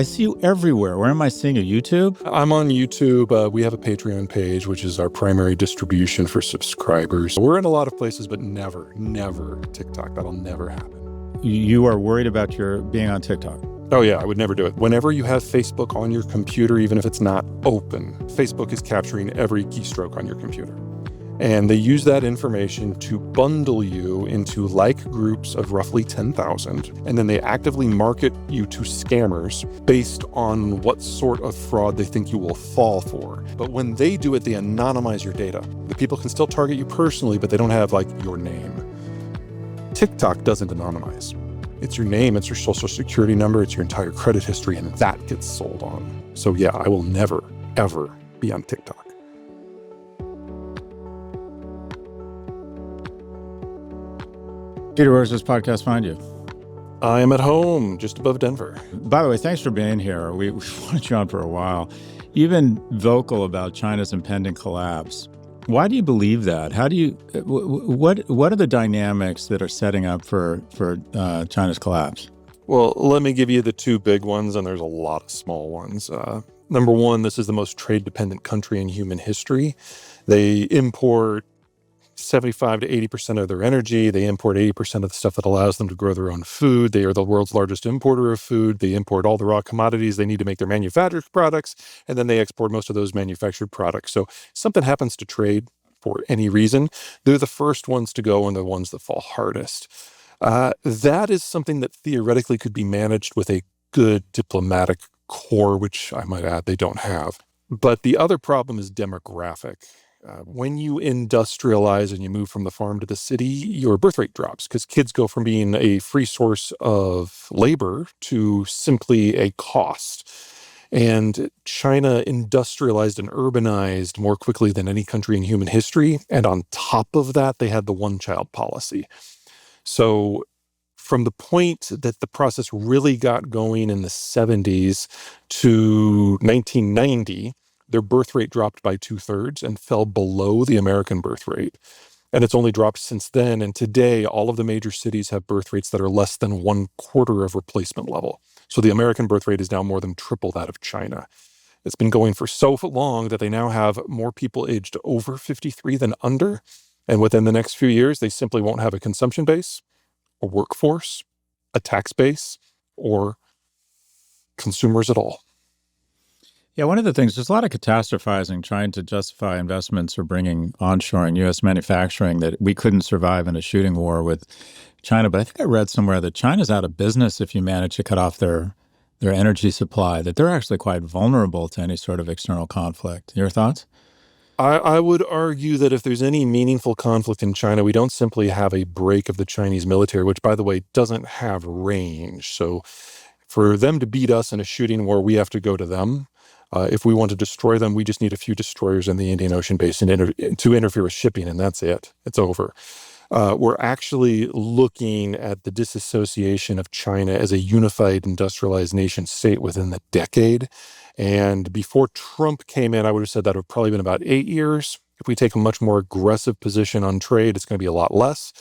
I see you everywhere. Where am I seeing you? YouTube? I'm on YouTube. We have a Patreon page, which is our primary distribution for subscribers. We're in a lot of places, but never TikTok. That'll never happen. You are worried about your being on TikTok? Oh yeah, I would never do it. Whenever you have Facebook on your computer, even if it's not open, Facebook is capturing every keystroke on your computer. And they use that information to bundle you into like groups of roughly 10,000. And then they actively market you to scammers based on what sort of fraud they think you will fall for. But when they do it, they anonymize your data. The people can still target you personally, but they don't have like your name. TikTok doesn't anonymize. It's your name, it's your social security number, it's your entire credit history, and that gets sold on. So yeah, I will never, ever be on TikTok. Peter, where does this podcast find you? I am at home, just above Denver. By the way, thanks for being here. We wanted you on for a while. You've been vocal about China's impending collapse. Why do you believe that? How do you? What are the dynamics that are setting up for China's collapse? Well, let me give you the two big ones, and there's a lot of small ones. Number one, this is the most trade-dependent country in human history. They import 75 to 80% of their energy. They import 80% of the stuff that allows them to grow their own food. They are the world's largest importer of food. They import all the raw commodities they need to make their manufactured products, and then they export most of those manufactured products. So something happens to trade for any reason, they're the first ones to go and the ones that fall hardest. That is something that theoretically could be managed with a good diplomatic core, which I might add they don't have. But the other problem is demographic. When you industrialize and you move from the farm to the city, your birth rate drops because kids go from being a free source of labor to simply a cost. And China industrialized and urbanized more quickly than any country in human history. And on top of that, they had the one-child policy. So from the point that the process really got going in the 70s to 1990, their birth rate dropped by 2/3 and fell below the American birth rate. And it's only dropped since then. And today, all of the major cities have birth rates that are less than 1/4 of replacement level. So the American birth rate is now more than triple that of China. It's been going for so long that they now have more people aged over 53 than under. And within the next few years, they simply won't have a consumption base, a workforce, a tax base, or consumers at all. Yeah, one of the things, there's a lot of catastrophizing, trying to justify investments or bringing onshoring U.S. manufacturing, that we couldn't survive in a shooting war with China. But I think I read somewhere that China's out of business if you manage to cut off their energy supply, that they're actually quite vulnerable to any sort of external conflict. Your thoughts? I would argue that if there's any meaningful conflict in China, we don't simply have a break of the Chinese military, which, by the way, doesn't have range. So for them to beat us in a shooting war, we have to go to them. If we want to destroy them, we just need a few destroyers in the Indian Ocean basin to interfere with shipping, and that's it. It's over. We're actually looking at the disassociation of China as a unified industrialized nation state within the decade. And before Trump came in, I would have said that would have probably been about 8 years. If we take a much more aggressive position on trade, it's going to be a lot less.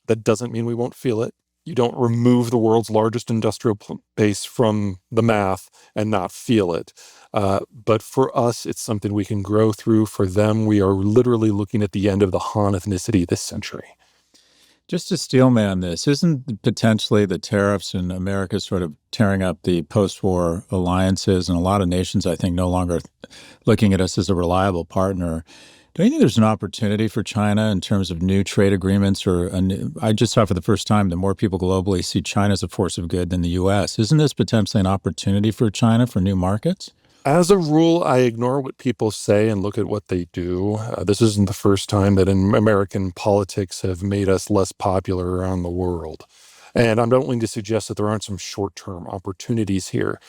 That doesn't mean we won't feel it. You don't remove the world's largest industrial base from the math and not feel it. But for us, it's something we can grow through. For them, we are literally looking at the end of the Han ethnicity this century. Just to steelman this, isn't potentially the tariffs in America sort of tearing up the post-war alliances, and a lot of nations, I think, no longer looking at us as a reliable partner? Don't you think there's an opportunity for China in terms of new trade agreements? I just saw for the first time that more people globally see China as a force of good than the U.S. Isn't this potentially an opportunity for China for new markets? As a rule, I ignore what people say and look at what they do. This isn't the first time that in American politics have made us less popular around the world. And I'm not willing to suggest that there aren't some short-term opportunities here.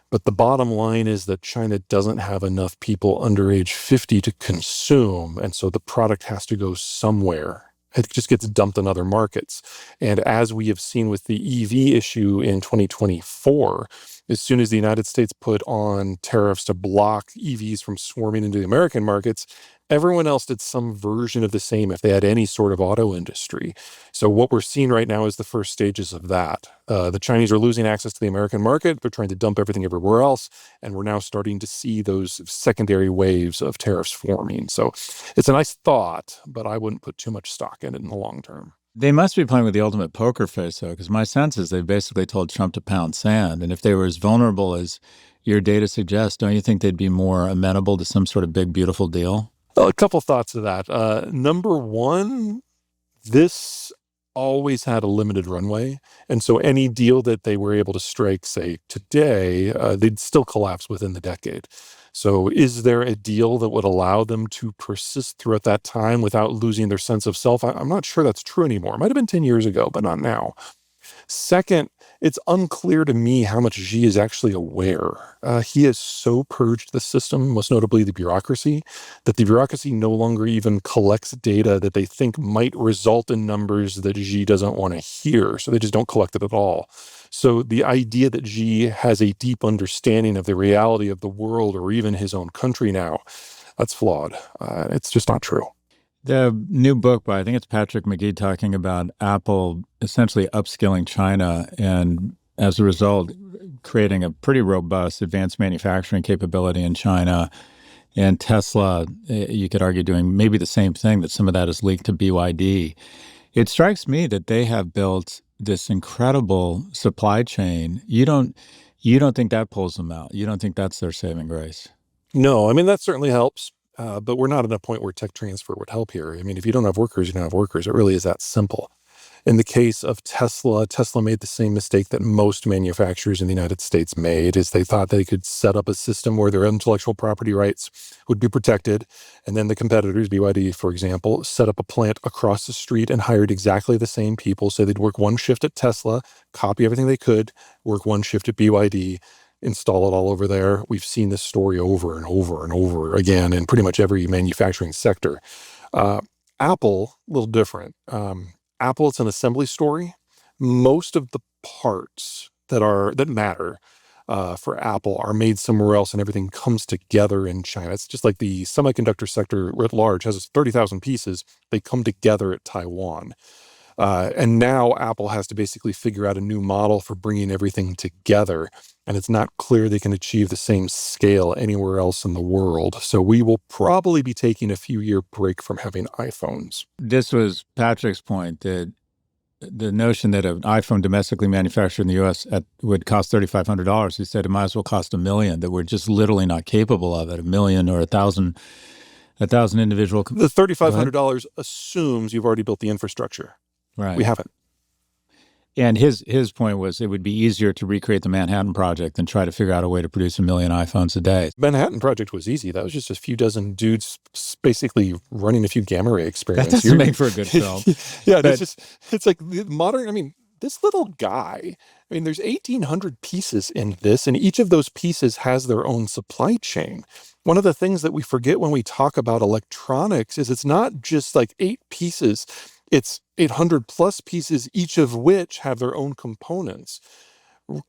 But the bottom line is that China doesn't have enough people under age 50 to consume. And so the product has to go somewhere. It just gets dumped in other markets. And as we have seen with the EV issue in 2024, As soon as the United States put on tariffs to block EVs from swarming into the American markets, everyone else did some version of the same if they had any sort of auto industry. So what we're seeing right now is the first stages of that. The Chinese are losing access to the American market. They're trying to dump everything everywhere else. And we're now starting to see those secondary waves of tariffs forming. So it's a nice thought, but I wouldn't put too much stock in it in the long term. They must be playing with the ultimate poker face, though, because my sense is they basically told Trump to pound sand. And if they were as vulnerable as your data suggests, don't you think they'd be more amenable to some sort of big, beautiful deal? Well, a couple thoughts to that. Number one, this always had a limited runway. And so any deal that they were able to strike, say, today, they'd still collapse within the decade. So is there a deal that would allow them to persist throughout that time without losing their sense of self? I'm not sure that's true anymore. It might have been 10 years ago, but not now. Second, it's unclear to me how much Xi is actually aware. He has so purged the system, most notably the bureaucracy, that the bureaucracy no longer even collects data that they think might result in numbers that Xi doesn't want to hear. So they just don't collect it at all. So the idea that Xi has a deep understanding of the reality of the world or even his own country now, that's flawed. It's just not true. The new book by, I think it's Patrick McGee, talking about Apple essentially upskilling China and as a result, creating a pretty robust advanced manufacturing capability in China. And Tesla, you could argue, doing maybe the same thing, that some of that is leaked to BYD. It strikes me that they have built this incredible supply chain. You don't think that pulls them out? You don't think that's their saving grace? No, I mean, that certainly helps. But we're not at a point where tech transfer would help here. I mean, if you don't have workers, you don't have workers. It really is that simple. In the case of Tesla, Tesla made the same mistake that most manufacturers in the United States made, is they thought they could set up a system where their intellectual property rights would be protected. And then the competitors, BYD, for example, set up a plant across the street and hired exactly the same people. So they'd work one shift at Tesla, copy everything they could, work one shift at BYD, install it all over there. We've seen this story over and over and over again in pretty much every manufacturing sector. Apple, a little different. Apple, it's an assembly story. Most of the parts that matter for Apple are made somewhere else, and everything comes together in China. It's just like the semiconductor sector writ large has 30,000 pieces. They come together at Taiwan. And now Apple has to basically figure out a new model for bringing everything together. And it's not clear they can achieve the same scale anywhere else in the world. So we will probably be taking a few-year break from having iPhones. This was Patrick's point, that the notion that an iPhone domestically manufactured in the U.S. would cost $3,500. He said it might as well cost $1 million, that we're just literally not capable of it. $1 million or 1,000 individual. The $3,500 assumes you've already built the infrastructure. Right. We haven't. And his point was it would be easier to recreate the Manhattan Project than try to figure out a way to produce 1 million iPhones a day. Manhattan Project was easy. That was just a few dozen dudes basically running a few gamma ray experiments. That doesn't make for a good film. Yeah, it's like the modern, I mean, this little guy, I mean, there's 1,800 pieces in this, and each of those pieces has their own supply chain. One of the things that we forget when we talk about electronics is it's not just like 8 pieces. It's 800 plus pieces, each of which have their own components.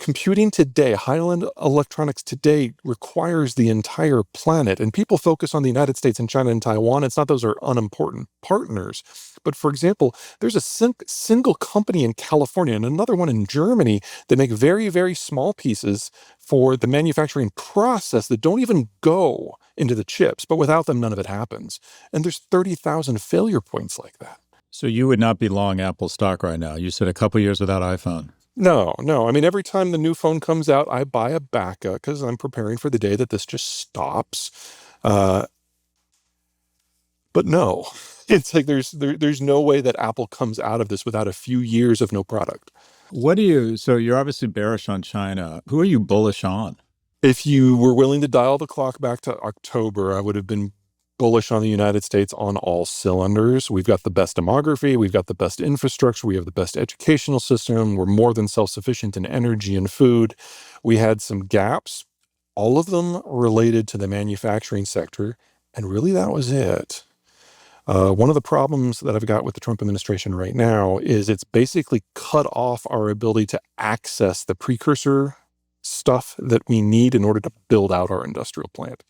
Computing today, high-end electronics today requires the entire planet. And people focus on the United States and China and Taiwan. It's not those are unimportant partners. But for example, there's a single company in California and another one in Germany that make very, very small pieces for the manufacturing process that don't even go into the chips. But without them, none of it happens. And there's 30,000 failure points like that. So you would not be long Apple stock right now. You said a couple years without iPhone. No. I mean, every time the new phone comes out, I buy a backup because I'm preparing for the day that this just stops. But no, it's like there's no way that Apple comes out of this without a few years of no product. So you're obviously bearish on China. Who are you bullish on? If you were willing to dial the clock back to October, I would have been bullish on the United States on all cylinders. We've got the best demography. We've got the best infrastructure. We have the best educational system. We're more than self-sufficient in energy and food. We had some gaps, all of them related to the manufacturing sector. And really that was it. One of the problems that I've got with the Trump administration right now is it's basically cut off our ability to access the precursor stuff that we need in order to build out our industrial plant.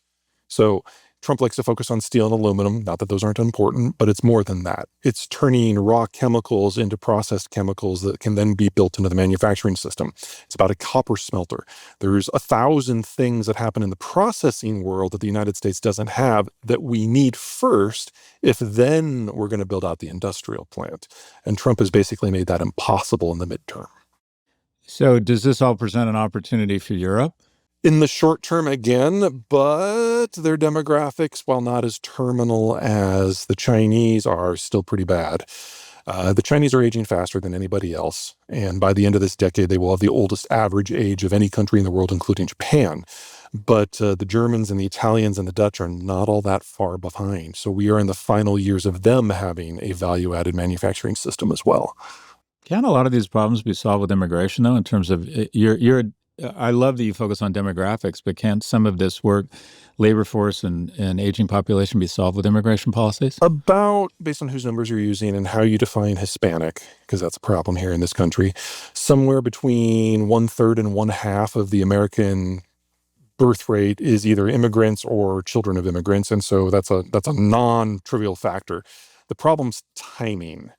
So Trump likes to focus on steel and aluminum, not that those aren't important, but it's more than that. It's turning raw chemicals into processed chemicals that can then be built into the manufacturing system. It's about a copper smelter. There's 1,000 things that happen in the processing world that the United States doesn't have that we need first if then we're going to build out the industrial plant. And Trump has basically made that impossible in the midterm. So does this all present an opportunity for Europe? In the short term again, but their demographics, while not as terminal as the Chinese, are still pretty bad. The Chinese are aging faster than anybody else, and by the end of this decade, they will have the oldest average age of any country in the world, including Japan. But the Germans and the Italians and the Dutch are not all that far behind. So we are in the final years of them having a value-added manufacturing system as well. Can a lot of these problems be solved with immigration, though, in terms of I love that you focus on demographics, but can't some of this work, labor force and aging population, be solved with immigration policies? About, based on whose numbers you're using and how you define Hispanic, because that's a problem here in this country, somewhere between 1/3 and 1/2 of the American birth rate is either immigrants or children of immigrants. And so that's a non-trivial factor. The problem's timing.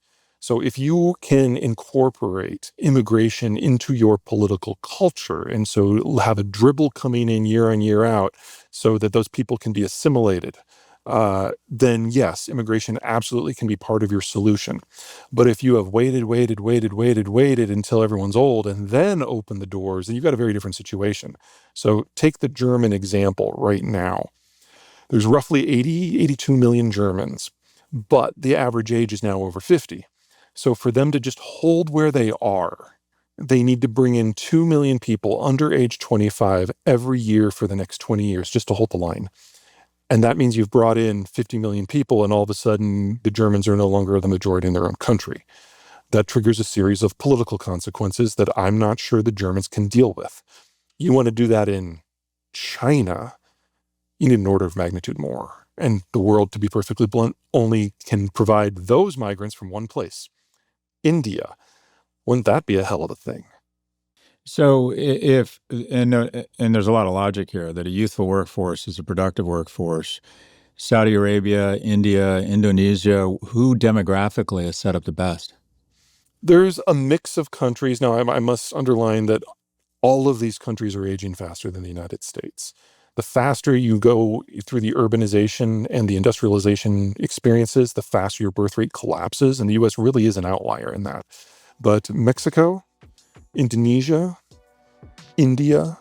So if you can incorporate immigration into your political culture, and so have a dribble coming in year out so that those people can be assimilated, then yes, immigration absolutely can be part of your solution. But if you have waited until everyone's old and then open the doors, then you've got a very different situation. So take the German example right now. There's roughly 82 million Germans, but the average age is now over 50. So for them to just hold where they are, they need to bring in 2 million people under age 25 every year for the next 20 years just to hold the line. And that means you've brought in 50 million people, and all of a sudden the Germans are no longer the majority in their own country. That triggers a series of political consequences that I'm not sure the Germans can deal with. You want to do that in China, you need an order of magnitude more. And the world, to be perfectly blunt, only can provide those migrants from one place. India. Wouldn't that be a hell of a thing? So and there's a lot of logic here, that a youthful workforce is a productive workforce. Saudi Arabia, India, Indonesia, who demographically is set up the best? There's a mix of countries. Now, I must underline that all of these countries are aging faster than the United States. The faster you go through the urbanization and the industrialization experiences, the faster your birth rate collapses. And the U.S. really is an outlier in that. But Mexico, Indonesia, India,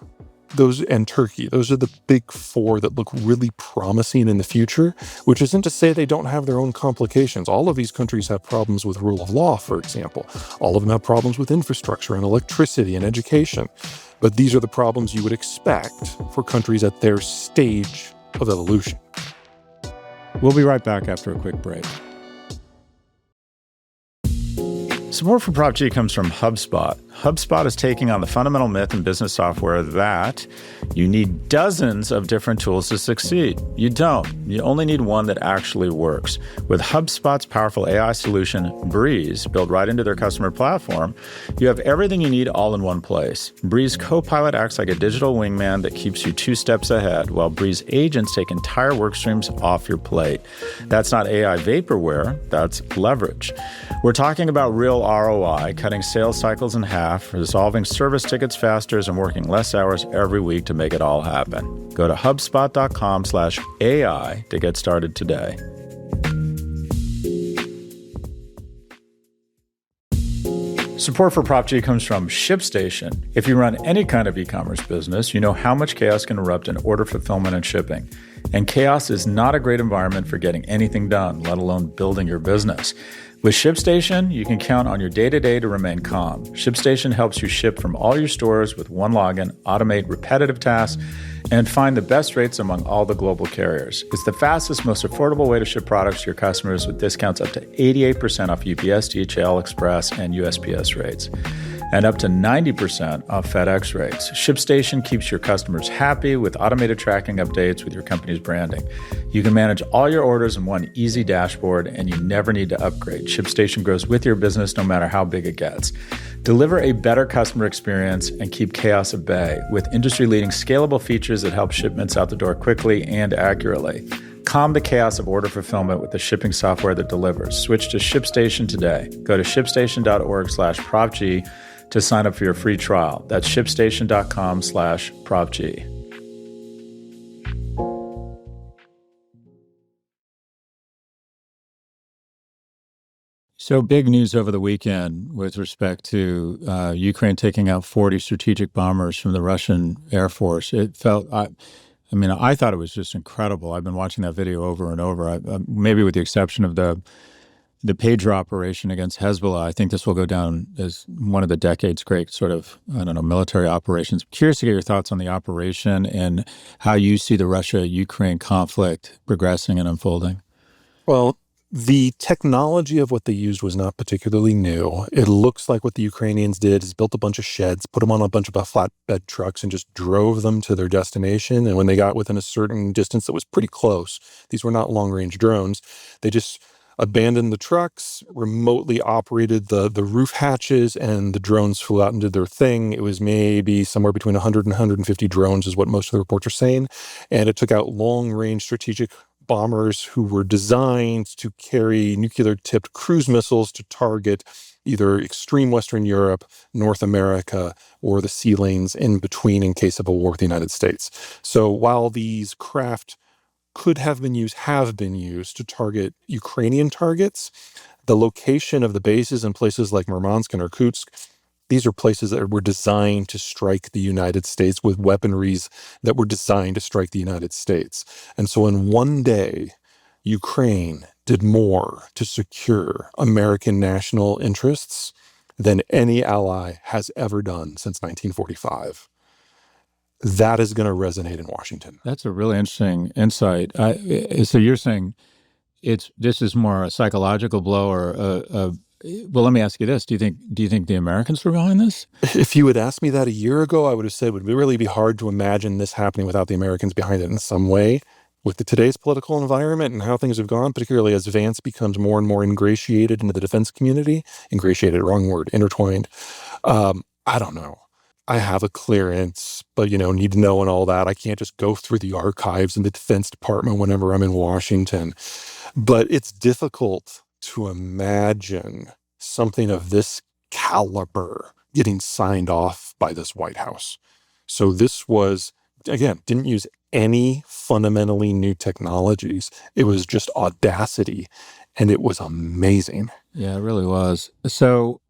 and Turkey, those are the big four that look really promising in the future, which isn't to say they don't have their own complications. All of these countries have problems with rule of law, for example. All of them have problems with infrastructure and electricity and education. But these are the problems you would expect for countries at their stage of evolution. We'll be right back after a quick break. Support for Prop G comes from HubSpot. HubSpot is taking on the fundamental myth in business software that you need dozens of different tools to succeed. You don't. You only need one that actually works. With HubSpot's powerful AI solution, Breeze, built right into their customer platform, you have everything you need all in one place. Breeze Copilot acts like a digital wingman that keeps you 2 steps ahead, while Breeze agents take entire work streams off your plate. That's not AI vaporware, that's leverage. We're talking about real ROI, cutting sales cycles in half, resolving service tickets faster, and working less hours every week to make it all happen. Go to HubSpot.com/AI to get started today. Support for Prop G comes from ShipStation. If you run any kind of e-commerce business, you know how much chaos can erupt in order fulfillment and shipping. And chaos is not a great environment for getting anything done, let alone building your business. With ShipStation, you can count on your day-to-day to remain calm. ShipStation helps you ship from all your stores with one login, automate repetitive tasks, and find the best rates among all the global carriers. It's the fastest, most affordable way to ship products to your customers with discounts up to 88% off UPS, DHL, Express, and USPS rates. and up to 90% off FedEx rates. ShipStation keeps your customers happy with automated tracking updates with your company's branding. You can manage all your orders in one easy dashboard, and you never need to upgrade. ShipStation grows with your business no matter how big it gets. Deliver a better customer experience and keep chaos at bay with industry-leading scalable features that help shipments out the door quickly and accurately. Calm the chaos of order fulfillment with the shipping software that delivers. Switch to ShipStation today. Go to shipstation.org/PropG to sign up for your free trial. That's shipstation.com/PropG. So big news over the weekend with respect to Ukraine taking out 40 strategic bombers from the Russian Air Force. It felt, I thought it was just incredible. I've been watching that video over and over. Maybe with the exception of the pager operation against Hezbollah, I think this will go down as one of the decade's great sort of, military operations. Curious to get your thoughts on the operation and how you see the Russia-Ukraine conflict progressing and unfolding. Well, the technology of what they used was not particularly new. It looks like what the Ukrainians did is built a bunch of sheds, put them on a bunch of flatbed trucks, and just drove them to their destination. And when they got within a certain distance that was pretty close, these were not long-range drones, they just abandoned the trucks, remotely operated the roof hatches, and the drones flew out and did their thing. It was maybe somewhere between 100 and 150 drones is what most of the reports are saying. And it took out long-range strategic bombers who were designed to carry nuclear-tipped cruise missiles to target either extreme Western Europe, North America, or the sea lanes in between in case of a war with the United States. So while these craft could have been used to target Ukrainian targets, the location of the bases in places like Murmansk and Irkutsk, these are places that were designed to strike the United States with weaponries that were designed to strike the United States. And so in one day, Ukraine did more to secure American national interests than any ally has ever done since 1945. That is going to resonate in Washington. That's a really interesting insight. So you're saying this is more a psychological blow, or well, let me ask you this: Do you think the Americans were behind this? If you had asked me that a year ago, I would have said it would really be hard to imagine this happening without the Americans behind it in some way. With today's political environment and how things have gone, particularly as Vance becomes more and more ingratiated into the defense community, intertwined. I don't know. I have a clearance, but, need to know and all that. I can't just go through the archives in the Defense Department whenever I'm in Washington. But it's difficult to imagine something of this caliber getting signed off by this White House. So this was, again, didn't use any fundamentally new technologies. It was just audacity, and it was amazing. Yeah, it really was. So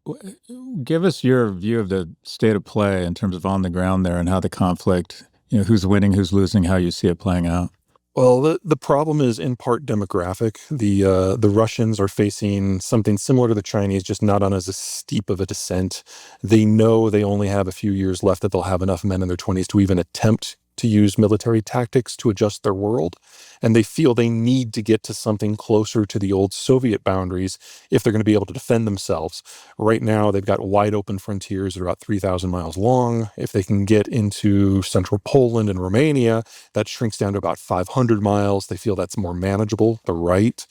give us your view of the state of play in terms of on the ground there and how the conflict, who's winning, who's losing, how you see it playing out. Well, the problem is in part demographic. The Russians are facing something similar to the Chinese, just not on as steep of a descent. They know they only have a few years left, that they'll have enough men in their 20s to even attempt to use military tactics to adjust their world. And they feel they need to get to something closer to the old Soviet boundaries if they're going to be able to defend themselves. Right now, they've got wide open frontiers that are about 3,000 miles long. If they can get into central Poland and Romania, that shrinks down to about 500 miles. They feel that's more manageable. They're right.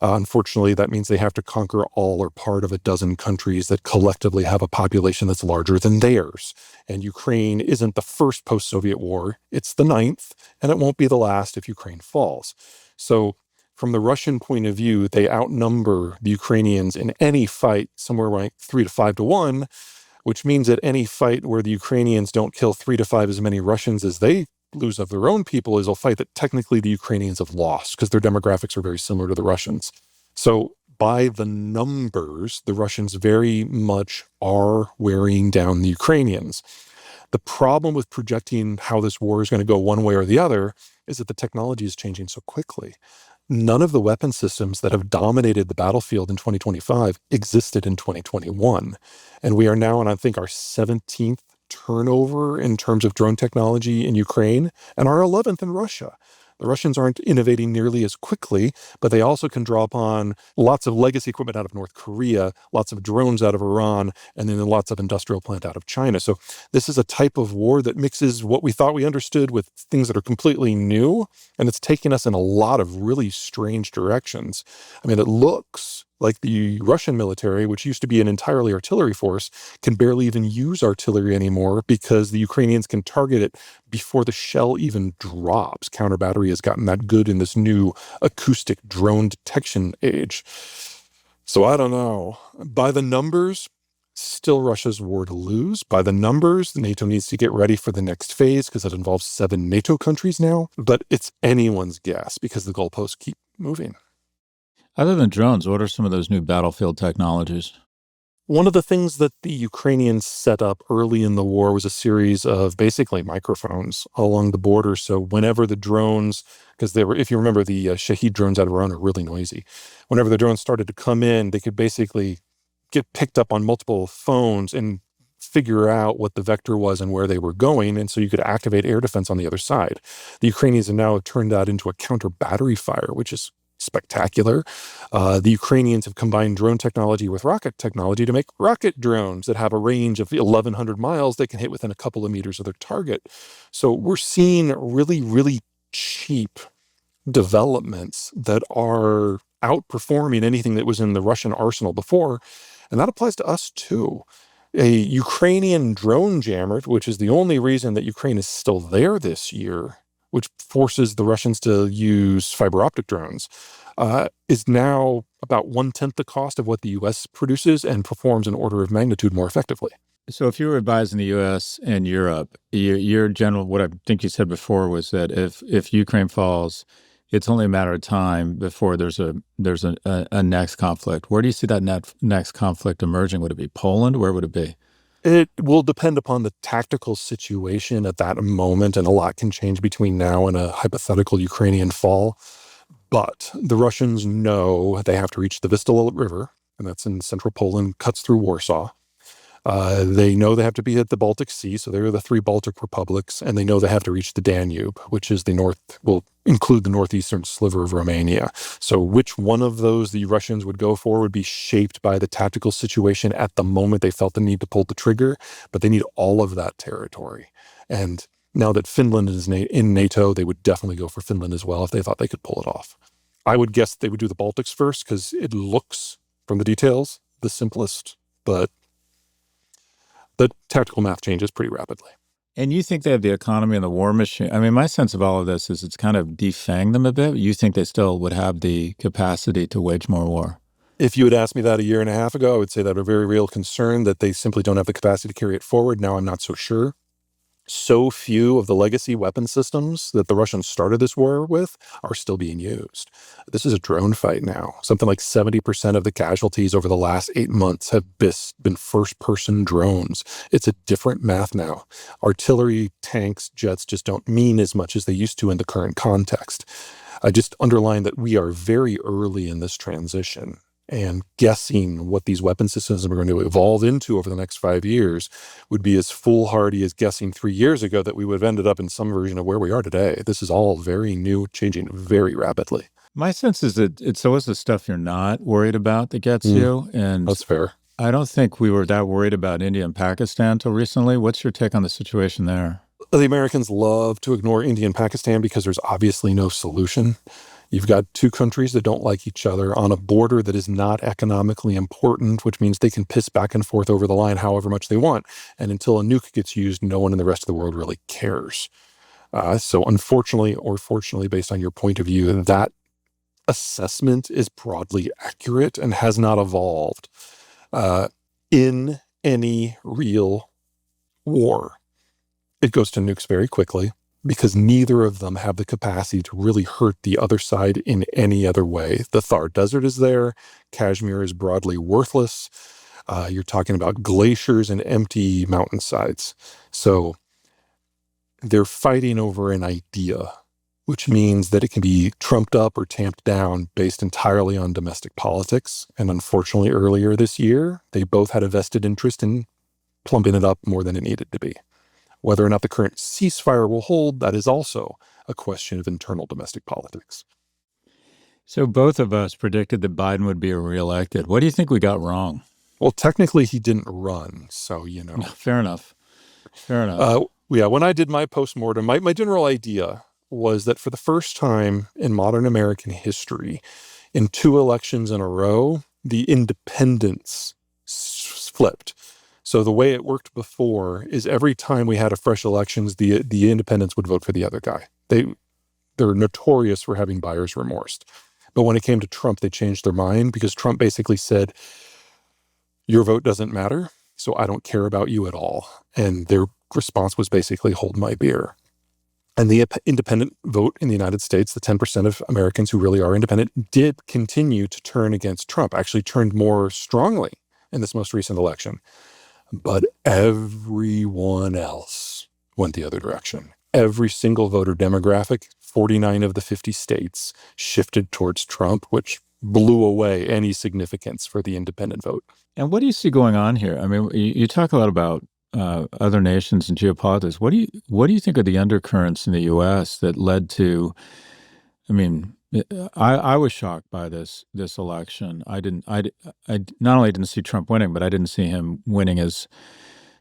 Unfortunately, that means they have to conquer all or part of a dozen countries that collectively have a population that's larger than theirs. And Ukraine isn't the first post-Soviet war. It's the 9th, and it won't be the last if Ukraine falls. So from the Russian point of view, they outnumber the Ukrainians in any fight somewhere like 3 to 5 to 1, which means that any fight where the Ukrainians don't kill 3 to 5 as many Russians as they lose of their own people is a fight that technically the Ukrainians have lost because their demographics are very similar to the Russians. So by the numbers, the Russians very much are wearing down the Ukrainians. The problem with projecting how this war is going to go one way or the other is that the technology is changing so quickly. None of the weapon systems that have dominated the battlefield in 2025 existed in 2021. And we are now on, I think, our 17th turnover in terms of drone technology in Ukraine, and our 11th in Russia. The Russians aren't innovating nearly as quickly, but they also can draw upon lots of legacy equipment out of North Korea, lots of drones out of Iran, and then lots of industrial plant out of China. So this is a type of war that mixes what we thought we understood with things that are completely new, and it's taking us in a lot of really strange directions. I mean, it looks like the Russian military, which used to be an entirely artillery force, can barely even use artillery anymore because the Ukrainians can target it before the shell even drops. Counter battery has gotten that good in this new acoustic drone detection age. So I don't know. By the numbers, still Russia's war to lose. By the numbers, NATO needs to get ready for the next phase because it involves 7 NATO countries now. But it's anyone's guess because the goalposts keep moving. Other than drones, what are some of those new battlefield technologies? One of the things that the Ukrainians set up early in the war was a series of basically microphones along the border. So whenever the drones, because they were, if you remember, the Shahed drones out of Iran are really noisy. Whenever the drones started to come in, they could basically get picked up on multiple phones and figure out what the vector was and where they were going. And so you could activate air defense on the other side. The Ukrainians have now turned that into a counter battery fire, which is spectacular. The Ukrainians have combined drone technology with rocket technology to make rocket drones that have a range of 1,100 miles they can hit within a couple of meters of their target. So we're seeing really, really cheap developments that are outperforming anything that was in the Russian arsenal before. And that applies to us too. A Ukrainian drone jammer, which is the only reason that Ukraine is still there this year, which forces the Russians to use fiber optic drones, is now about 1/10 the cost of what the U.S. produces and performs an order of magnitude more effectively. So if you were advising the U.S. and Europe, your general, what I think you said before was that if Ukraine falls, it's only a matter of time before there's a next conflict. Where do you see that next conflict emerging? Would it be Poland? Where would it be? It will depend upon the tactical situation at that moment, and a lot can change between now and a hypothetical Ukrainian fall. But the Russians know they have to reach the Vistula River, and that's in central Poland, cuts through Warsaw. They know they have to be at the Baltic Sea, so there are the 3 Baltic republics, and they know they have to reach the Danube, which is will include the northeastern sliver of Romania. So which one of those the Russians would go for would be shaped by the tactical situation at the moment they felt the need to pull the trigger, but they need all of that territory. And now that Finland is in NATO, they would definitely go for Finland as well if they thought they could pull it off. I would guess they would do the Baltics first because it looks, from the details, the simplest, but the tactical math changes pretty rapidly. And you think they have the economy and the war machine? I mean, my sense of all of this is it's kind of defanged them a bit. You think they still would have the capacity to wage more war? If you had asked me that a year and a half ago, I would say that a very real concern that they simply don't have the capacity to carry it forward. Now I'm not so sure. So few of the legacy weapon systems that the Russians started this war with are still being used. This is a drone fight now. Something like 70% of the casualties over the last 8 months have been first-person drones. It's a different math now. Artillery, tanks, jets just don't mean as much as they used to in the current context. I just underline that we are very early in this transition. And guessing what these weapon systems are going to evolve into over the next 5 years would be as foolhardy as guessing 3 years ago that we would have ended up in some version of where we are today. This is all very new, changing very rapidly. My sense is that it's always the stuff you're not worried about that gets you. And That's fair. I don't think we were that worried about India and Pakistan until recently. What's your take on the situation there? The Americans love to ignore India and Pakistan because there's obviously no solution. You've got 2 countries that don't like each other on a border that is not economically important, which means they can piss back and forth over the line however much they want. And until a nuke gets used, no one in the rest of the world really cares. So unfortunately, or fortunately, based on your point of view, that assessment is broadly accurate and has not evolved in any real war. It goes to nukes very quickly, because neither of them have the capacity to really hurt the other side in any other way. The Thar Desert is there. Kashmir is broadly worthless. You're talking about glaciers and empty mountainsides. So they're fighting over an idea, which means that it can be trumped up or tamped down based entirely on domestic politics. And unfortunately, earlier this year, they both had a vested interest in plumping it up more than it needed to be. Whether or not the current ceasefire will hold, that is also a question of internal domestic politics. So both of us predicted that Biden would be reelected. What do you think we got wrong? Well, technically, he didn't run, so, Fair enough. Fair enough. Yeah, when I did my postmortem, my general idea was that for the first time in modern American history, in 2 elections in a row, the independents flipped. So the way it worked before is every time we had a fresh elections, the independents would vote for the other guy. They're notorious for having buyer's remorse. But when it came to Trump, they changed their mind because Trump basically said, your vote doesn't matter, so I don't care about you at all. And their response was basically, hold my beer. And the independent vote in the United States, the 10% of Americans who really are independent, did continue to turn against Trump, actually turned more strongly in this most recent election. But everyone else went the other direction. Every single voter demographic, 49 of the 50 states, shifted towards Trump, which blew away any significance for the independent vote. And what do you see going on here? I mean, you talk a lot about other nations and geopolitics. What do you think are the undercurrents in the U.S. that led to? I mean, I was shocked by this election. I not only didn't see Trump winning, but I didn't see him winning as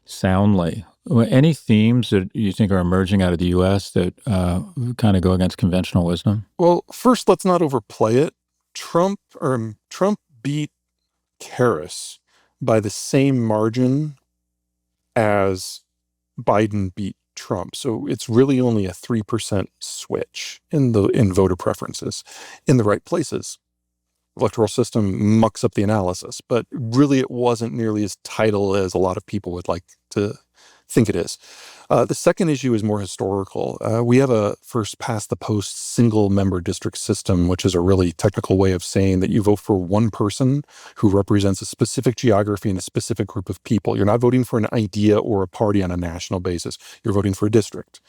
soundly. Any themes that you think are emerging out of the U.S. that kind of go against conventional wisdom? Well, first, let's not overplay it. Trump beat Harris by the same margin as Biden beat Trump. So it's really only a 3% switch in voter preferences in the right places. Electoral system mucks up the analysis, but really it wasn't nearly as tidal as a lot of people would like to think it is. The second issue is more historical. We have a first past the post single member district system, which is a really technical way of saying that you vote for one person who represents a specific geography and a specific group of people. You're not voting for an idea or a party on a national basis. You're voting for a district.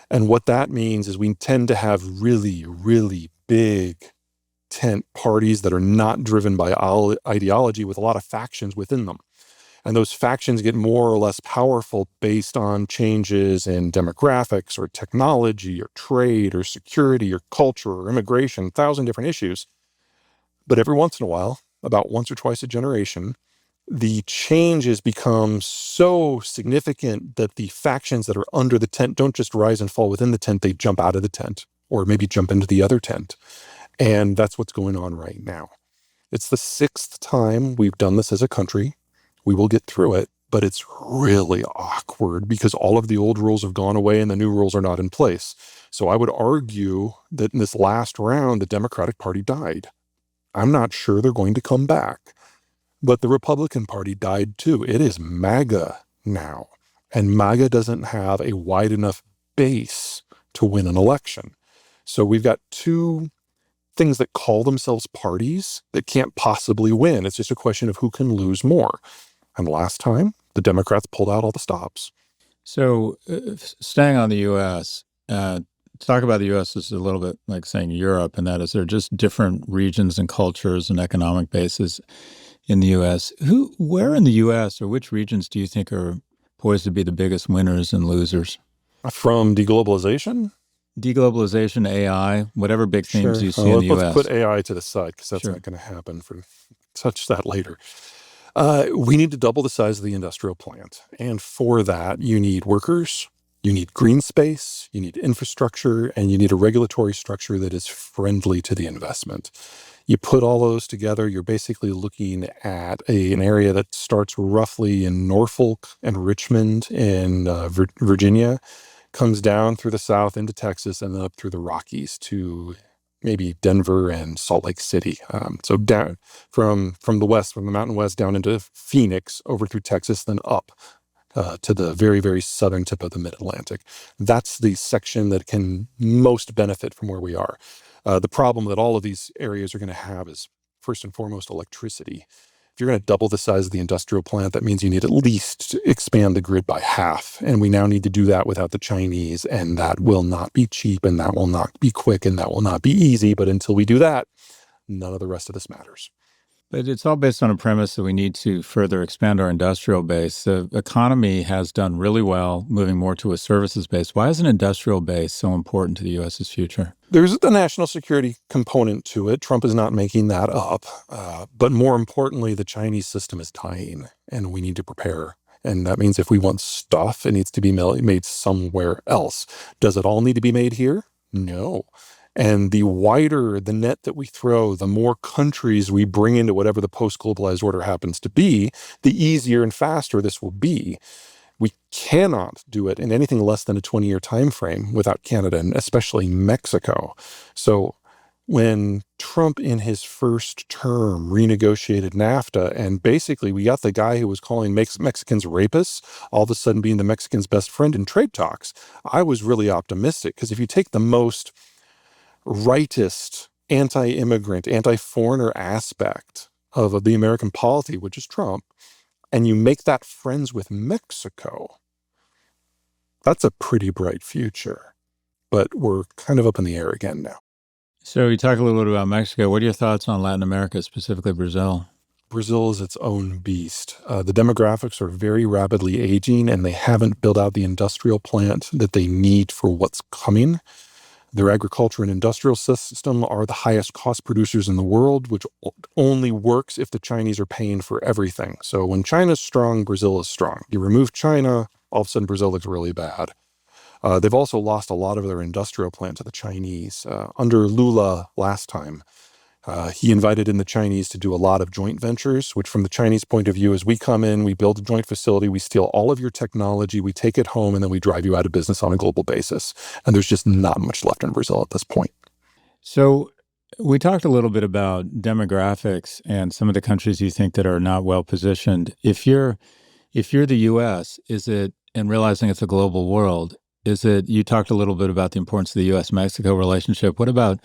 And what that means is we tend to have really, really big tent parties that are not driven by ideology with a lot of factions within them. And those factions get more or less powerful based on changes in demographics or technology or trade or security or culture or immigration, 1,000 different issues. But every once in a while, about once or twice a generation, the changes become so significant that the factions that are under the tent don't just rise and fall within the tent, they jump out of the tent or maybe jump into the other tent. And that's what's going on right now. It's the 6th time we've done this as a country. We will get through it, but it's really awkward because all of the old rules have gone away and the new rules are not in place. So I would argue that in this last round, the Democratic Party died. I'm not sure they're going to come back, but the Republican Party died too. It is MAGA now, and MAGA doesn't have a wide enough base to win an election. So we've got 2 things that call themselves parties that can't possibly win. It's just a question of who can lose more. And last time, the Democrats pulled out all the stops. So staying on the U.S., to talk about the U.S. is a little bit like saying Europe, and that is there are just different regions and cultures and economic bases in the U.S. Where in the U.S. or which regions do you think are poised to be the biggest winners and losers? From deglobalization? Deglobalization, AI, whatever big themes you see in the U.S. Let's put AI to the side because that's not going to happen. Touch that later. We need to double the size of the industrial plant. And for that, you need workers, you need green space, you need infrastructure, and you need a regulatory structure that is friendly to the investment. You put all those together, you're basically looking at an area that starts roughly in Norfolk and Richmond in Virginia, comes down through the south into Texas and then up through the Rockies to maybe Denver and Salt Lake City. So down from the west, from the Mountain West down into Phoenix, over through Texas, then up to the very, very southern tip of the Mid-Atlantic. That's the section that can most benefit from where we are. The problem that all of these areas are going to have is, first and foremost, electricity. If you're going to double the size of the industrial plant, that means you need at least to expand the grid by half. And we now need to do that without the Chinese, and that will not be cheap, and that will not be quick, and that will not be easy. But until we do that, none of the rest of this matters. But it's all based on a premise that we need to further expand our industrial base. The economy has done really well moving more to a services base. Why is an industrial base so important to the U.S.'s future? There's the national security component to it. Trump is not making that up. But more importantly, the Chinese system is dying, and we need to prepare. And that means if we want stuff, it needs to be made somewhere else. Does it all need to be made here? No. And the wider the net that we throw, the more countries we bring into whatever the post-globalized order happens to be, the easier and faster this will be. We cannot do it in anything less than a 20-year time frame without Canada, and especially Mexico. So when Trump in his first term renegotiated NAFTA, and basically we got the guy who was calling Mexicans rapists all of a sudden being the Mexicans' best friend in trade talks, I was really optimistic, because if you take the most rightist, anti-immigrant, anti-foreigner aspect of the American polity, which is Trump, and you make that friends with Mexico, that's a pretty bright future. But we're kind of up in the air again now. So you talk a little bit about Mexico. What are your thoughts on Latin America, specifically Brazil? Brazil is its own beast. The demographics are very rapidly aging, and they haven't built out the industrial plant that they need for what's coming. Their agriculture and industrial system are the highest cost producers in the world, which only works if the Chinese are paying for everything. So when China's strong, Brazil is strong. You remove China, all of a sudden Brazil looks really bad. They've also lost a lot of their industrial plant to the Chinese. Under Lula last time, he invited in the Chinese to do a lot of joint ventures, which from the Chinese point of view is we come in, we build a joint facility, we steal all of your technology, we take it home, and then we drive you out of business on a global basis. And there's just not much left in Brazil at this point. So we talked a little bit about demographics and some of the countries you think that are not well positioned. If you're the U.S., is it, and realizing it's a global world, is it, you talked a little bit about the importance of the U.S.-Mexico relationship. What about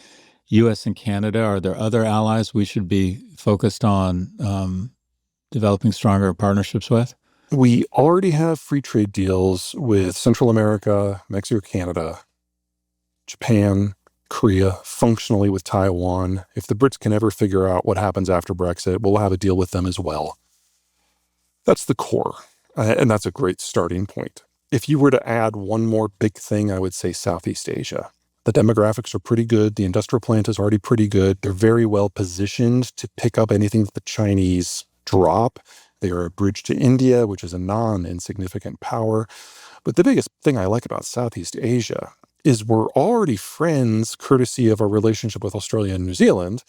U.S. and Canada? Are there other allies we should be focused on developing stronger partnerships with? We already have free trade deals with Central America, Mexico, Canada, Japan, Korea, functionally with Taiwan. If the Brits can ever figure out what happens after Brexit, we'll have a deal with them as well. That's the core, and that's a great starting point. If you were to add one more big thing, I would say Southeast Asia. The demographics are pretty good. The industrial plant is already pretty good. They're very well positioned to pick up anything that the Chinese drop. They are a bridge to India, which is a non-insignificant power. But the biggest thing I like about Southeast Asia is we're already friends, courtesy of our relationship with Australia and New Zealand,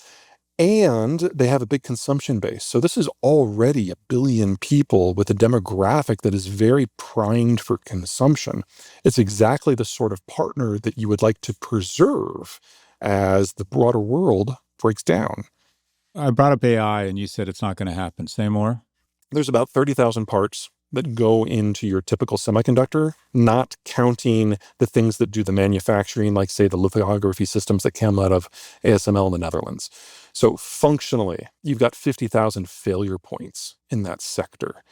and they have a big consumption base. So this is already 1 billion people with a demographic that is very primed for consumption. It's exactly the sort of partner that you would like to preserve as the broader world breaks down. I brought up AI and you said it's not going to happen. Say more. There's about 30,000 parts that go into your typical semiconductor, not counting the things that do the manufacturing, like say the lithography systems that come out of ASML in the Netherlands. So functionally, you've got 50,000 failure points in that sector.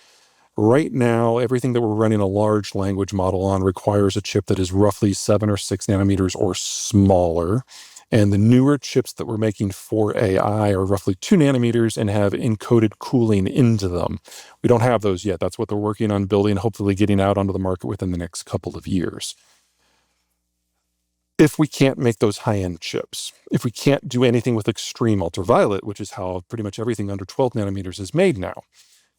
Right now, everything that we're running a large language model on requires a chip that is roughly 7 or 6 nanometers or smaller. And the newer chips that we're making for AI are roughly 2 nanometers and have encoded cooling into them. We don't have those yet. That's what they're working on building, hopefully getting out onto the market within the next couple of years. If we can't make those high-end chips, if we can't do anything with extreme ultraviolet, which is how pretty much everything under 12 nanometers is made now,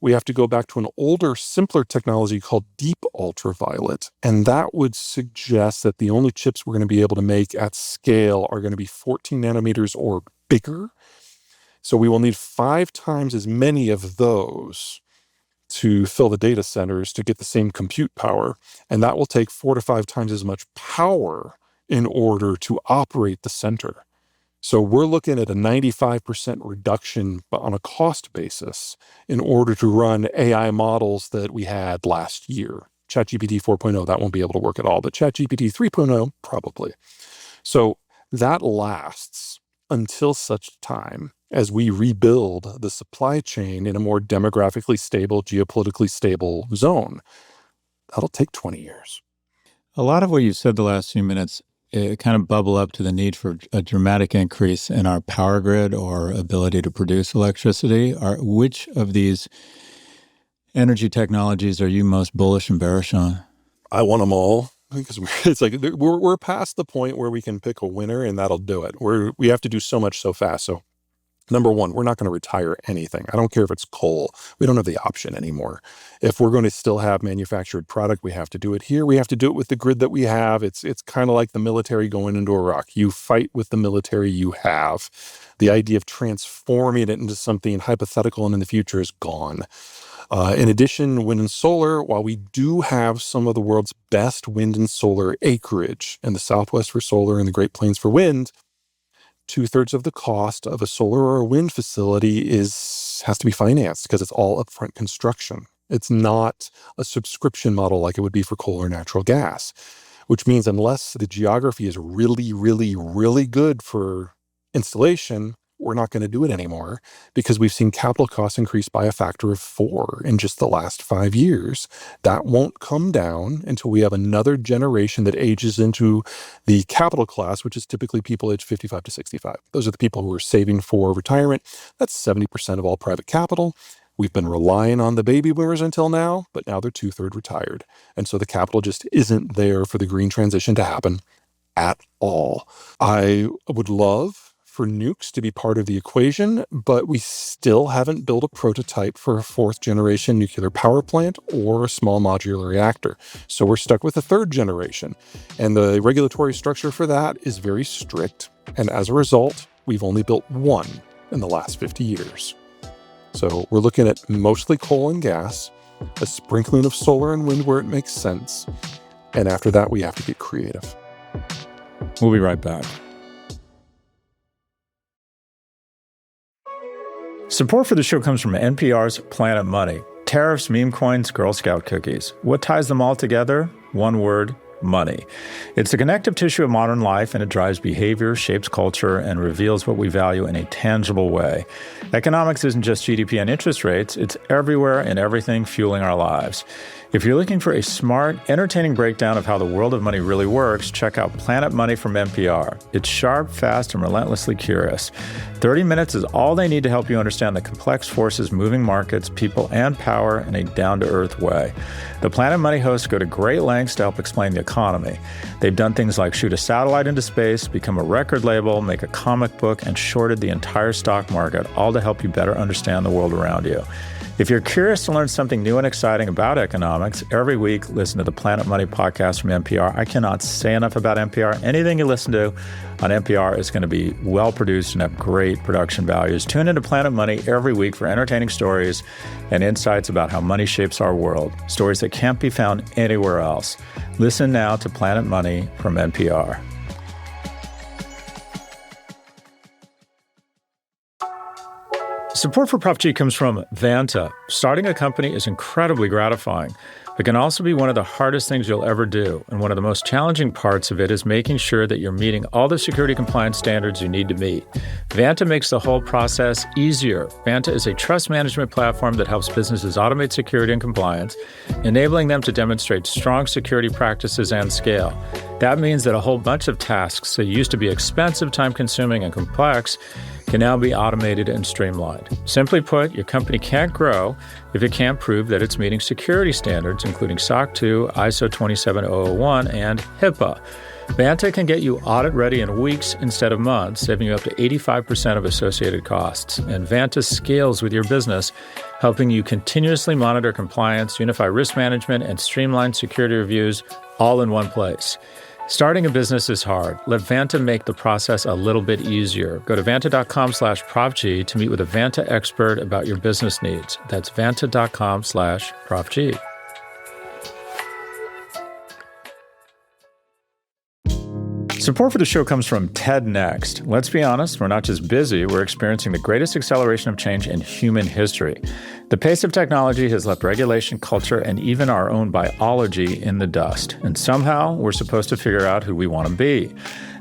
we have to go back to an older, simpler technology called deep ultraviolet. And that would suggest that the only chips we're going to be able to make at scale are going to be 14 nanometers or bigger. So we will need 5 times as many of those to fill the data centers to get the same compute power. And that will take 4 to 5 times as much power in order to operate the center. So we're looking at a 95% reduction on a cost basis in order to run AI models that we had last year. ChatGPT 4.0, that won't be able to work at all, but ChatGPT 3.0, probably. So that lasts until such time as we rebuild the supply chain in a more demographically stable, geopolitically stable zone. That'll take 20 years. A lot of what you've said the last few minutes kind of bubble up to the need for a dramatic increase in our power grid or ability to produce electricity. Which of these energy technologies are you most bullish and bearish on? I want them all because it's like we're past the point where we can pick a winner and that'll do it. We have to do so much so fast. So number one, we're not going to retire anything. I don't care if it's coal. We don't have the option anymore. If we're going to still have manufactured product, we have to do it here. We have to do it with the grid that we have. It's kind of like the military going into Iraq. You fight with the military you have. The idea of transforming it into something hypothetical and in the future is gone. In addition, wind and solar, while we do have some of the world's best wind and solar acreage in the Southwest for solar and the Great Plains for wind, 2/3 of the cost of a solar or a wind facility has to be financed because it's all upfront construction. It's not a subscription model like it would be for coal or natural gas, which means unless the geography is really, really, really good for installation, we're not going to do it anymore because we've seen capital costs increase by a factor of 4 in just the last 5 years. That won't come down until we have another generation that ages into the capital class, which is typically people aged 55 to 65. Those are the people who are saving for retirement. That's 70% of all private capital. We've been relying on the baby boomers until now, but now they're 2/3 retired. And so the capital just isn't there for the green transition to happen at all. I would love for nukes to be part of the equation, but we still haven't built a prototype for a 4th generation nuclear power plant or a small modular reactor. So we're stuck with a 3rd generation. And the regulatory structure for that is very strict. And as a result, we've only built one in the last 50 years. So we're looking at mostly coal and gas, a sprinkling of solar and wind where it makes sense. And after that, we have to get creative. We'll be right back. Support for the show comes from NPR's Planet Money. Tariffs, meme coins, Girl Scout cookies. What ties them all together? One word: money. It's the connective tissue of modern life, and it drives behavior, shapes culture, and reveals what we value in a tangible way. Economics isn't just GDP and interest rates. It's everywhere and everything fueling our lives. If you're looking for a smart, entertaining breakdown of how the world of money really works, check out Planet Money from NPR. It's sharp, fast, and relentlessly curious. 30 minutes is all they need to help you understand the complex forces moving markets, people, and power in a down-to-earth way. The Planet Money hosts go to great lengths to help explain the economy. They've done things like shoot a satellite into space, become a record label, make a comic book, and shorted the entire stock market, all to help you better understand the world around you. If you're curious to learn something new and exciting about economics, every week listen to the Planet Money podcast from NPR. I cannot say enough about NPR. Anything you listen to on NPR is going to be well-produced and have great production values. Tune into Planet Money every week for entertaining stories and insights about how money shapes our world, stories that can't be found anywhere else. Listen now to Planet Money from NPR. Support for Prof G comes from Vanta. Starting a company is incredibly gratifying, but can also be one of the hardest things you'll ever do. And one of the most challenging parts of it is making sure that you're meeting all the security compliance standards you need to meet. Vanta makes the whole process easier. Vanta is a trust management platform that helps businesses automate security and compliance, enabling them to demonstrate strong security practices and scale. That means that a whole bunch of tasks that used to be expensive, time-consuming, and complex can now be automated and streamlined. Simply put, your company can't grow if it can't prove that it's meeting security standards, including SOC 2, ISO 27001, and HIPAA. Vanta can get you audit-ready in weeks instead of months, saving you up to 85% of associated costs. And Vanta scales with your business, helping you continuously monitor compliance, unify risk management, and streamline security reviews all in one place. Starting a business is hard. Let Vanta make the process a little bit easier. Go to vanta.com/ProfG to meet with a Vanta expert about your business needs. That's vanta.com/ProfG. Support for the show comes from TED Next. Let's be honest, we're not just busy, we're experiencing the greatest acceleration of change in human history. The pace of technology has left regulation, culture, and even our own biology in the dust. And somehow, we're supposed to figure out who we want to be.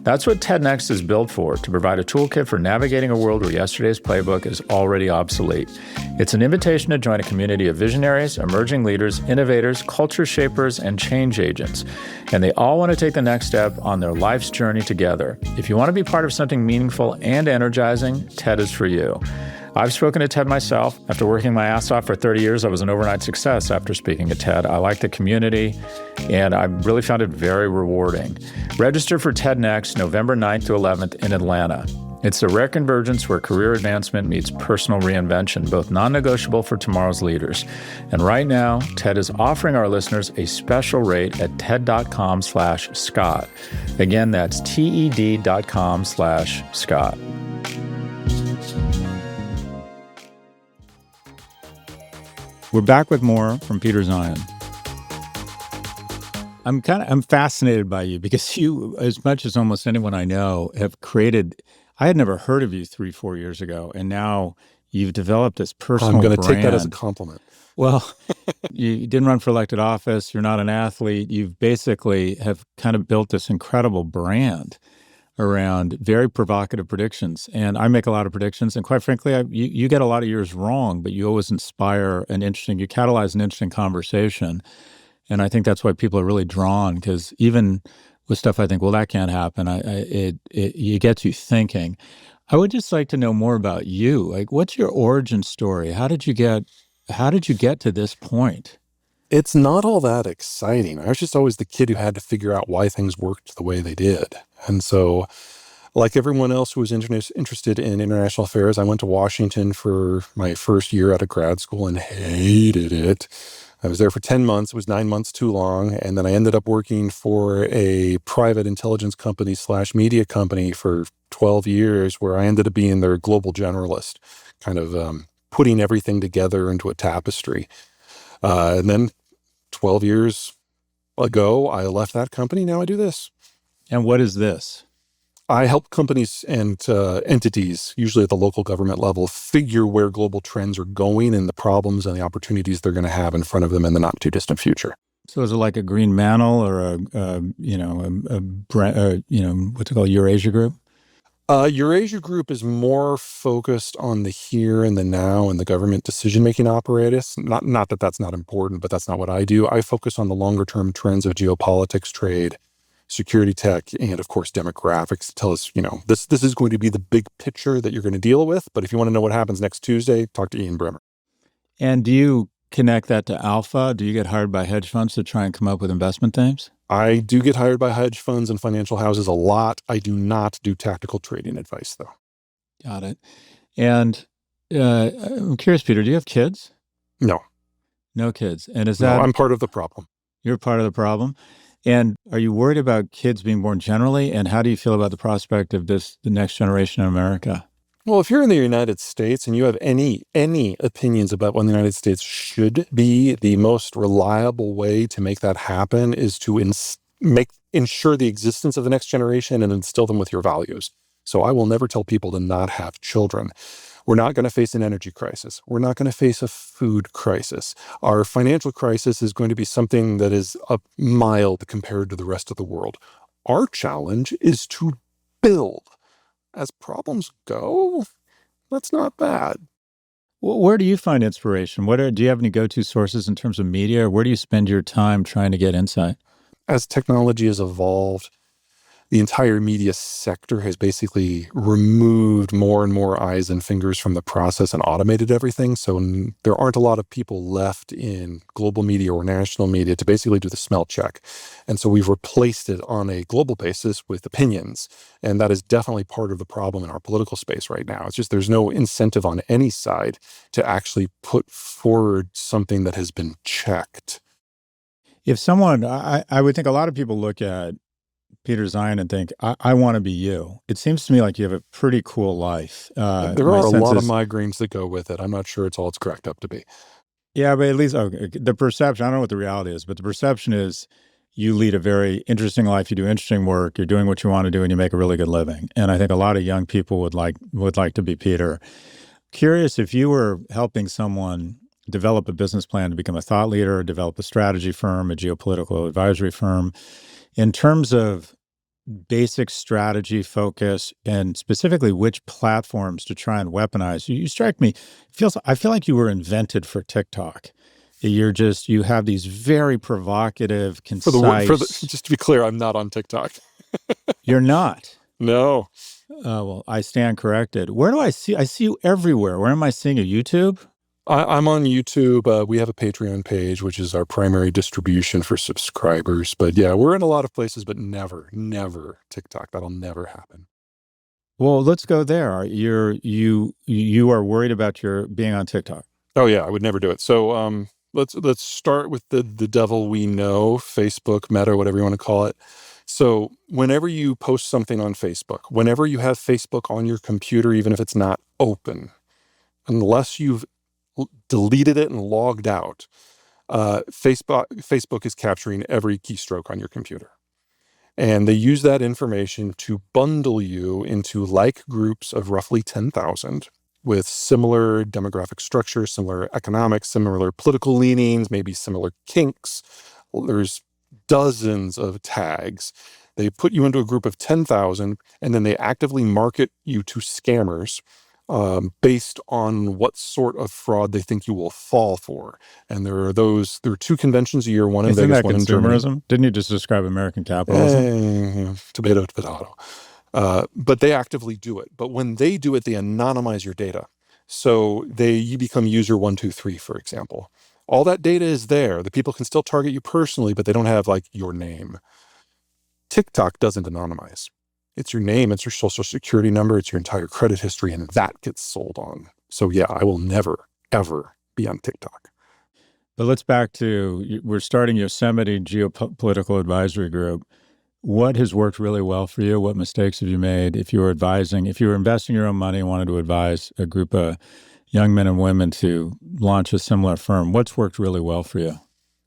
That's what TED Next is built for, to provide a toolkit for navigating a world where yesterday's playbook is already obsolete. It's an invitation to join a community of visionaries, emerging leaders, innovators, culture shapers, and change agents. And they all want to take the next step on their life's journey together. If you want to be part of something meaningful and energizing, TED is for you. I've spoken to TED myself. After working my ass off for 30 years, I was an overnight success after speaking at TED. I like the community, and I really found it very rewarding. Register for TED Next, November 9th to 11th in Atlanta. It's the rare convergence where career advancement meets personal reinvention, both non-negotiable for tomorrow's leaders. And right now, TED is offering our listeners a special rate at TED.com/Scott. Again, that's TED.com/Scott. We're back with more from Peter Zeihan. I'm fascinated by you because you, as much as almost anyone I know, have created. I had never heard of you 3-4 years ago, and now you've developed this personal I'm going to brand. take that as a compliment. Well, you didn't run for elected office. You're not an athlete. You've basically have kind of built this incredible brand around very provocative predictions. And I make a lot of predictions. And quite frankly, you get a lot of yours wrong, but you always inspire you catalyze an interesting conversation. And I think that's why people are really drawn, because even with stuff I think, well, that can't happen, it gets you thinking. I would just like to know more about you. Like, what's your origin story? How did you get to this point? It's not all that exciting. I was just always the kid who had to figure out why things worked the way they did. And so, like everyone else who was interested in international affairs, I went to Washington for my first year out of grad school and hated it. I was there for 10 months. It was 9 months too long. And then I ended up working for a private intelligence company / media company for 12 years, where I ended up being their global generalist, kind of putting everything together into a tapestry. And then 12 years ago, I left that company. Now I do this. And what is this? I help companies and entities, usually at the local government level, figure where global trends are going and the problems and the opportunities they're going to have in front of them in the not too distant future. So is it like a Green Mantle or what's it called, Eurasia Group? Eurasia Group is more focused on the here and the now and the government decision-making apparatus. Not that that's not important, but that's not what I do. I focus on the longer-term trends of geopolitics, trade, security tech, and of course, demographics to tell us, this is going to be the big picture that you're going to deal with. But if you want to know what happens next Tuesday, talk to Ian Bremmer. And do you connect that to alpha? Do you get hired by hedge funds to try and come up with investment themes? I do get hired by hedge funds and financial houses a lot. I do not do tactical trading advice, though. Got it. And I'm curious, Peter, do you have kids? No. No kids. And is No, that... I'm part of the problem. You're part of the problem? And are you worried about kids being born generally? And how do you feel about the prospect of the next generation in America? Well, if you're in the United States and you have any opinions about when the United States should be, the most reliable way to make that happen is to ensure the existence of the next generation and instill them with your values. So I will never tell people to not have children. We're not going to face an energy crisis. We're not going to face a food crisis. Our financial crisis is going to be something that is mild compared to the rest of the world. Our challenge is to build. As problems go, that's not bad. Where do you find inspiration? Do you have any go-to sources in terms of media? Or where do you spend your time trying to get insight? As technology has evolved, the entire media sector has basically removed more and more eyes and fingers from the process and automated everything. So there aren't a lot of people left in global media or national media to basically do the smell check. And so we've replaced it on a global basis with opinions. And that is definitely part of the problem in our political space right now. It's just there's no incentive on any side to actually put forward something that has been checked. If someone, I would think a lot of people look at Peter Zeihan and think, I want to be you. It seems to me like you have a pretty cool life. There are a lot of migraines that go with it. I'm not sure it's all it's cracked up to be. Yeah, but at least the perception, I don't know what the reality is, but the perception is you lead a very interesting life. You do interesting work. You're doing what you want to do, and you make a really good living. And I think a lot of young people would like to be Peter. Curious if you were helping someone develop a business plan to become a thought leader, develop a strategy firm, a geopolitical advisory firm. In terms of basic strategy focus and specifically which platforms to try and weaponize. You strike me, I feel like you were invented for TikTok. You have these very provocative, For the concise. just to be clear, I'm not on TikTok. You're not. No. Well, I stand corrected. Where do I see? I see you everywhere. Where am I seeing you? YouTube? I'm on YouTube. We have a Patreon page, which is our primary distribution for subscribers. But yeah, we're in a lot of places, but never TikTok. That'll never happen. Well, let's go there. You are worried about your being on TikTok. Oh yeah, I would never do it. So let's start with the devil we know, Facebook, Meta, whatever you want to call it. So whenever you post something on Facebook, whenever you have Facebook on your computer, even if it's not open, unless you've deleted it and logged out, Facebook is capturing every keystroke on your computer. And they use that information to bundle you into like groups of roughly 10,000 with similar demographic structure, similar economics, similar political leanings, maybe similar kinks. There's dozens of tags. They put you into a group of 10,000 and then they actively market you to scammers based on what sort of fraud they think you will fall for. And there are two conventions a year, one in Isn't Vegas, that one in Germany. consumerism? Didn't you just describe American capitalism? Tomato, potato. But they actively do it. But when they do it, they anonymize your data. So you become user 123, for example. All that data is there. The people can still target you personally, but they don't have like your name. TikTok doesn't anonymize. It's your name, it's your social security number, it's your entire credit history, and that gets sold on. So yeah, I will never, ever be on TikTok. But let's back to, we're starting Yosemite Geopolitical Advisory Group. What has worked really well for you? What mistakes have you made? If you were investing your own money and wanted to advise a group of young men and women to launch a similar firm, what's worked really well for you?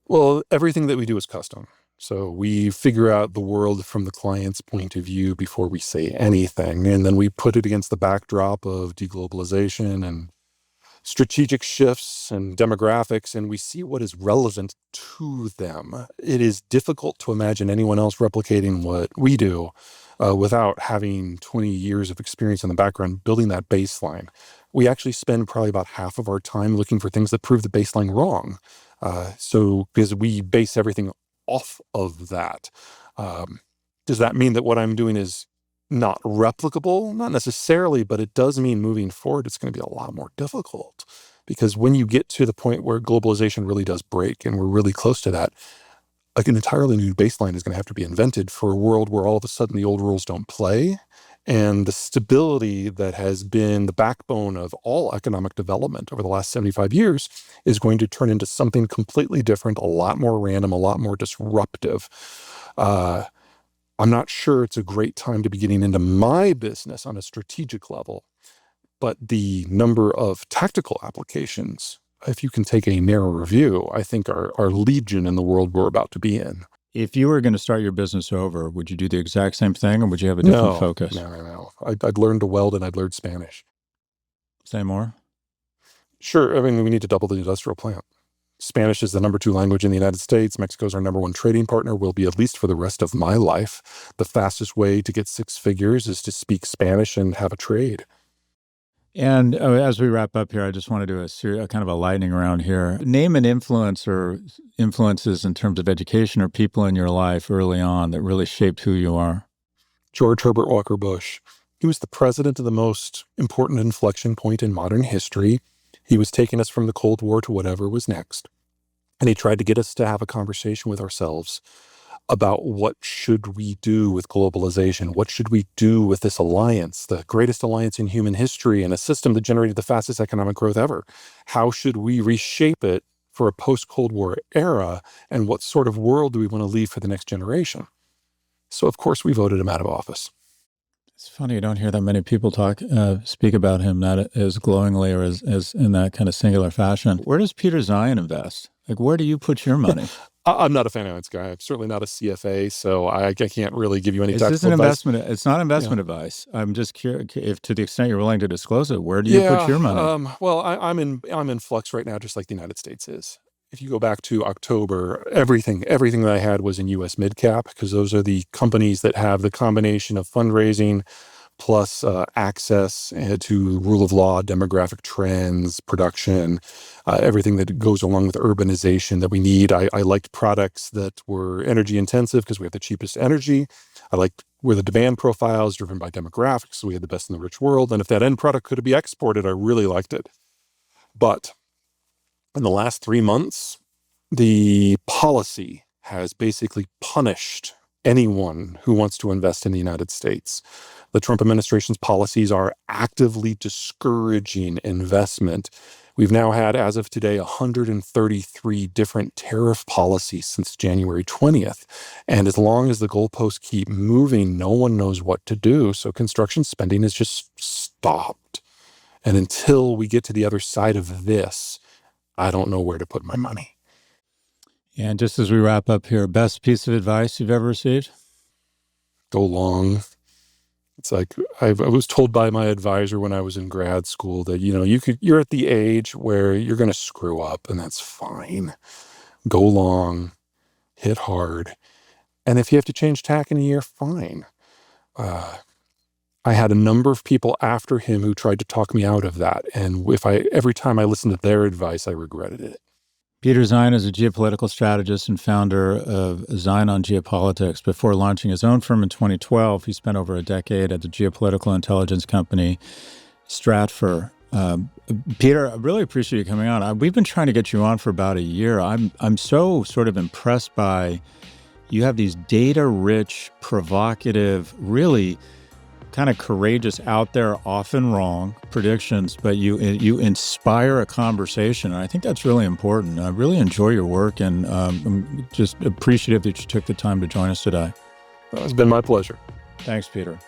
Well, everything that we do is custom. So we figure out the world from the client's point of view before we say anything. And then we put it against the backdrop of deglobalization and strategic shifts and demographics, and we see what is relevant to them. It is difficult to imagine anyone else replicating what we do without having 20 years of experience in the background, building that baseline. We actually spend probably about half of our time looking for things that prove the baseline wrong. Because we base everything off of that. Does that mean that what I'm doing is not replicable? Not necessarily, but it does mean moving forward, it's going to be a lot more difficult. Because when you get to the point where globalization really does break, and we're really close to that, like an entirely new baseline is going to have to be invented for a world where all of a sudden the old rules don't play. And the stability that has been the backbone of all economic development over the last 75 years is going to turn into something completely different, a lot more random, a lot more disruptive. I'm not sure it's a great time to be getting into my business on a strategic level, but the number of tactical applications, if you can take a narrower view, I think are legion in the world we're about to be in. If you were going to start your business over, would you do the exact same thing or would you have a different focus? No. I'd learned to weld and I'd learned Spanish. Say more? Sure. I mean, we need to double the industrial plant. Spanish is the number 2 language in the United States. Mexico's our number 1 trading partner, will be at least for the rest of my life. The fastest way to get 6 figures is to speak Spanish and have a trade. And as we wrap up here, I just want to do a kind of a lightning round here. Name an influence or influences in terms of education or people in your life early on that really shaped who you are. George Herbert Walker Bush. He was the president of the most important inflection point in modern history. He was taking us from the Cold War to whatever was next. And he tried to get us to have a conversation with ourselves about what should we do with globalization? What should we do with this alliance, the greatest alliance in human history and a system that generated the fastest economic growth ever? How should we reshape it for a post-Cold War era? And what sort of world do we want to leave for the next generation? So, of course, we voted him out of office. It's funny, you don't hear that many people speak about him not as glowingly or as in that kind of singular fashion. Where does Peter Zeihan invest? Like, where do you put your money? I'm not a finance guy. I'm certainly not a CFA, so I can't really give you any tactical advice. Investment? It's not investment advice. I'm just curious if, to the extent you're willing to disclose it, where do you put your money? Well, I'm in flux right now, just like the United States is. if you go back to October, everything that I had was in US mid cap, because those are the companies that have the combination of fundraising plus access to rule of law, demographic trends, production, everything that goes along with urbanization that we need. I liked products that were energy intensive because we have the cheapest energy. I liked where the demand profile is driven by demographics, so we had the best in the rich world. And if that end product could be exported, I really liked it. But in the last 3 months, the policy has basically punished anyone who wants to invest in the United States. The Trump administration's policies are actively discouraging investment. We've now had, as of today, 133 different tariff policies since January 20th. And as long as the goalposts keep moving, no one knows what to do. So construction spending is just stopped. And until we get to the other side of this, I don't know where to put my money. And just as we wrap up here, best piece of advice you've ever received? Go long. It's like I was told by my advisor when I was in grad school that, you're at the age where you're going to screw up, and that's fine. Go long, hit hard. And if you have to change tack in a year, fine. I had a number of people after him who tried to talk me out of that. And every time I listened to their advice, I regretted it. Peter Zeihan is a geopolitical strategist and founder of Zeihan on Geopolitics. Before launching his own firm in 2012, he spent over a decade at the geopolitical intelligence company Stratfor. Peter, I really appreciate you coming on. We've been trying to get you on for about a year. I'm so sort of impressed by you have these data-rich, provocative, really kind of courageous, out there, often wrong predictions, but you inspire a conversation. And I think that's really important. I really enjoy your work, and I'm just appreciative that you took the time to join us today. It's been my pleasure. Thanks, Peter.